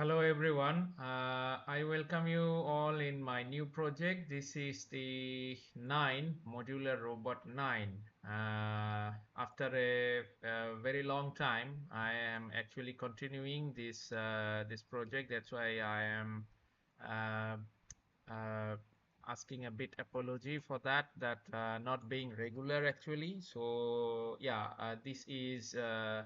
Hello everyone. I welcome you all in my new project. This is the Modular Robot 9. After a very long time, I am actually continuing this project. That's why I am uh, uh, asking a bit apology for that not being regular actually. So yeah, this is the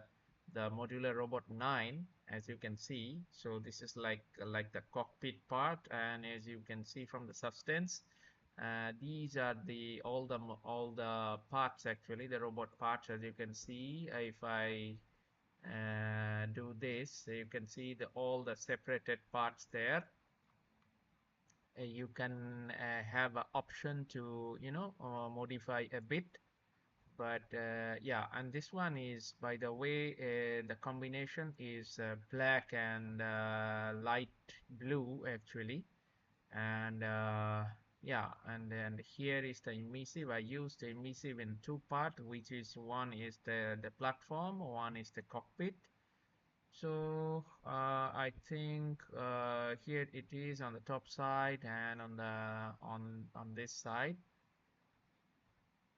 Modular Robot 9, as you can see. So this is like the cockpit part, and as you can see from the substance, these are all the parts actually, the robot parts. As you can see, if I do this, so you can see all the separated parts there. You can have an option to modify a bit, but yeah, and this one is, by the way, the combination is black and light blue actually. And yeah, and then here is the emissive. I used the emissive in two parts, which is one is the platform, one is the cockpit. So I think here it is on the top side and on this side.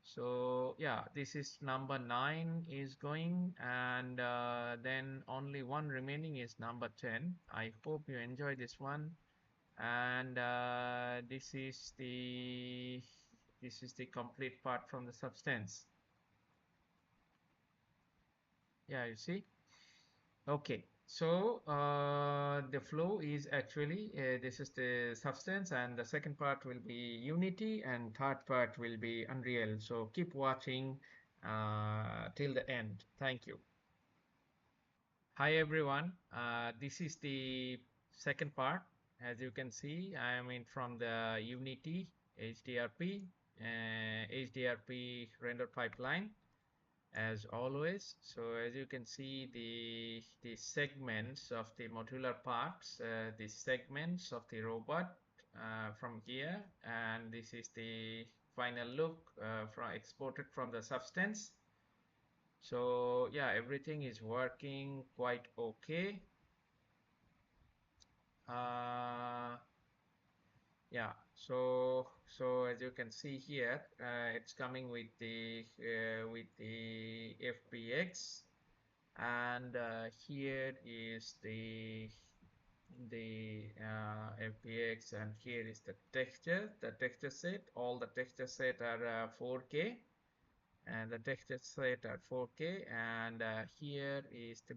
So yeah, this is number 9 is going, and then only one remaining is number 10. I hope you enjoy this one. And this is the complete part from the substance. Yeah, you see. Okay, so the flow is actually this is the substance, and the second part will be Unity, and third part will be Unreal. So keep watching till the end. Thank you. Hi everyone. This is the second part. As you can see, I am in from the Unity HDRP HDRP render pipeline, as always. So as you can see, the segments of the modular parts, the segments of the robot from here, and this is the final look from exported from the substance. So yeah, everything is working quite okay. uh, yeah, so as you can see here, it's coming with the FBX, and here is the FBX, and here is the texture set. All the texture set are 4K, and the texture set are 4K, and here is the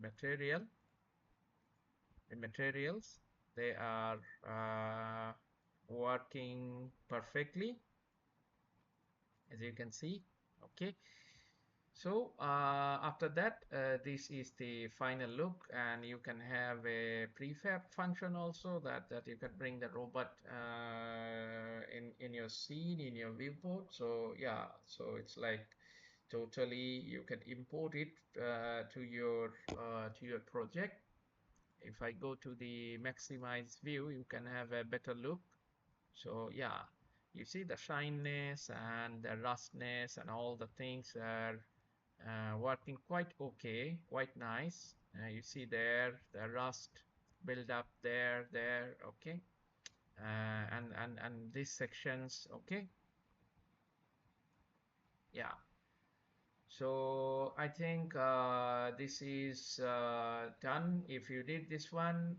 materials. They are working perfectly, as you can see. Okay, so after that, this is the final look, and you can have a prefab function also, that you can bring the robot in your scene, in your viewport. So yeah, so it's like totally you can import it to your project. If I go to the maximize view, you can have a better look. So yeah, you see the shyness and the rustness and all the things are working quite okay, quite nice. You see there the rust build up there, okay. And these sections, okay. Yeah, so I think this is done. If you did this one,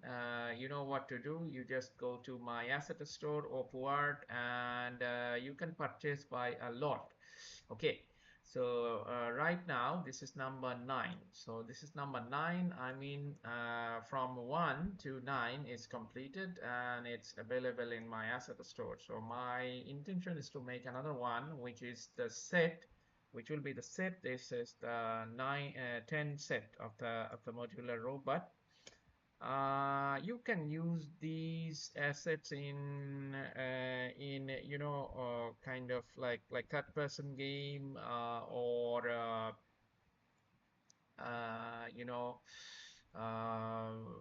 you know what to do. You just go to my asset store or Puart, and you can purchase by a lot. Okay, so right now this is number 9. So this is number 9. I mean, from 1 to 9 is completed, and it's available in my asset store. So my intention is to make another one, which is the set, which will be the set. This is the 10 set of the modular robot. You can use these assets in kind of like third person game, or you know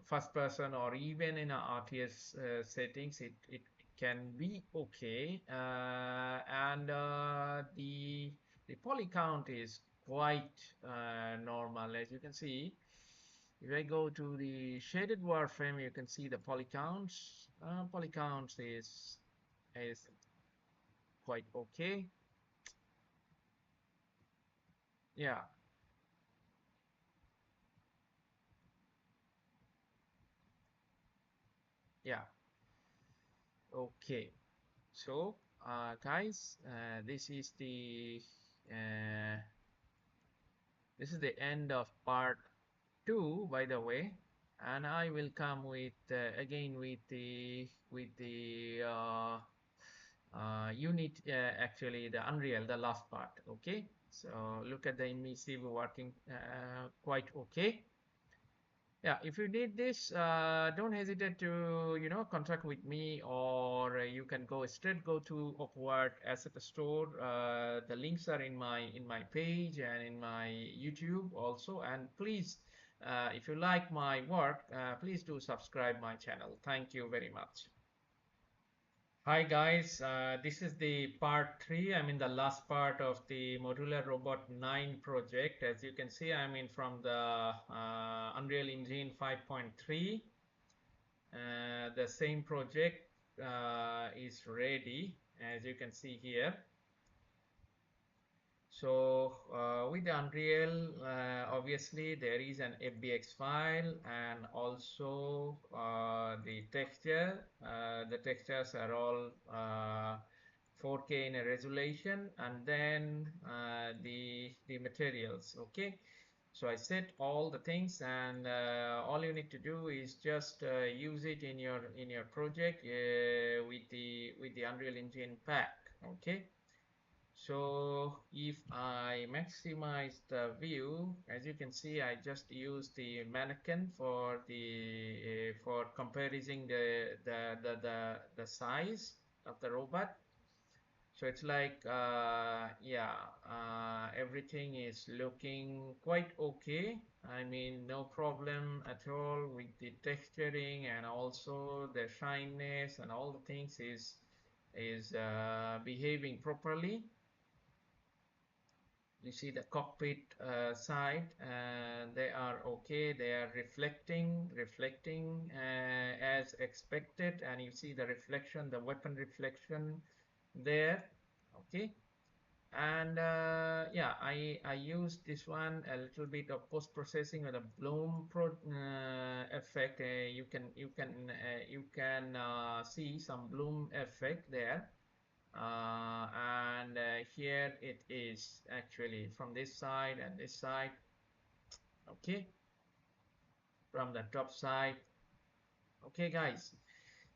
first person, or even in a RTS settings. It can be okay, and the poly count is quite normal, as you can see. If I go to the shaded wireframe, you can see the poly counts. Poly counts is quite okay. Yeah, yeah, okay. So, guys, uh, this is the end of part two, by the way, and I will come with again with the unit, actually the Unreal, the last part. Okay, so look at the emissive working quite okay. Yeah, if you need this, don't hesitate to, contact with me, or you can go to Upward Asset Store. The links are in my page and in my YouTube also. And please, if you like my work, please do subscribe my channel. Thank you very much. Hi guys, this is the part 3. I'm in the last part of the Modular Robot 9 project. As you can see, I'm in from the Unreal Engine 5.3. The same project is ready, as you can see here. So with the Unreal, obviously there is an FBX file, and also the texture. The textures are all 4K in a resolution, and then the materials. Okay, so I set all the things, and all you need to do is just use it in your project with the Unreal Engine pack. Okay. So if I maximize the view, as you can see, I just use the mannequin for the for comparing the size of the robot. So it's like yeah, everything is looking quite okay. I mean, no problem at all with the texturing, and also the shyness and all the things is behaving properly. You see the cockpit side, they are okay, they are reflecting as expected, and you see the reflection, the weapon reflection there. Okay, and yeah, I used this one a little bit of post processing with a bloom effect. You can see some bloom effect there. And here it is actually from this side and this side. Okay, from the top side. Okay guys,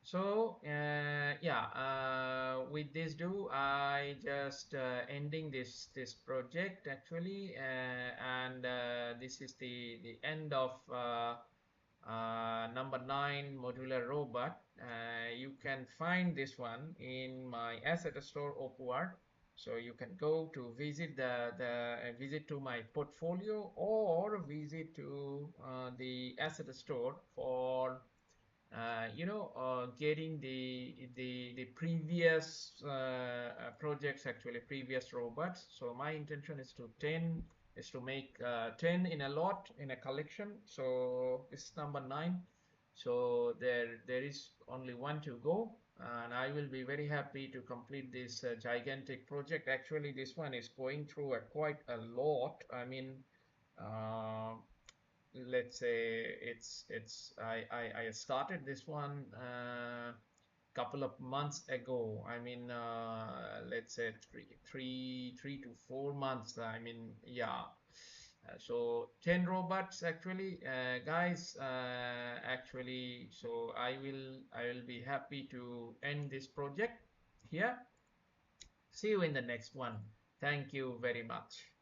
so yeah, with this do I just ending this project actually, and this is the end of number 9 modular robot. You can find this one in my asset store Upward. So you can go to visit visit to my portfolio, or visit to the asset store for getting the previous projects, actually previous robots. So my intention is to make 10 in a lot, in a collection. So this is number 9. So there is only one to go, and I will be very happy to complete this gigantic project. Actually, this one is going through quite a lot. I mean, uh, let's say I started this one couple of months ago. I mean, let's say three to 4 months. I mean, yeah. So 10 robots actually, guys. Actually, so I will be happy to end this project here. See you in the next one. Thank you very much.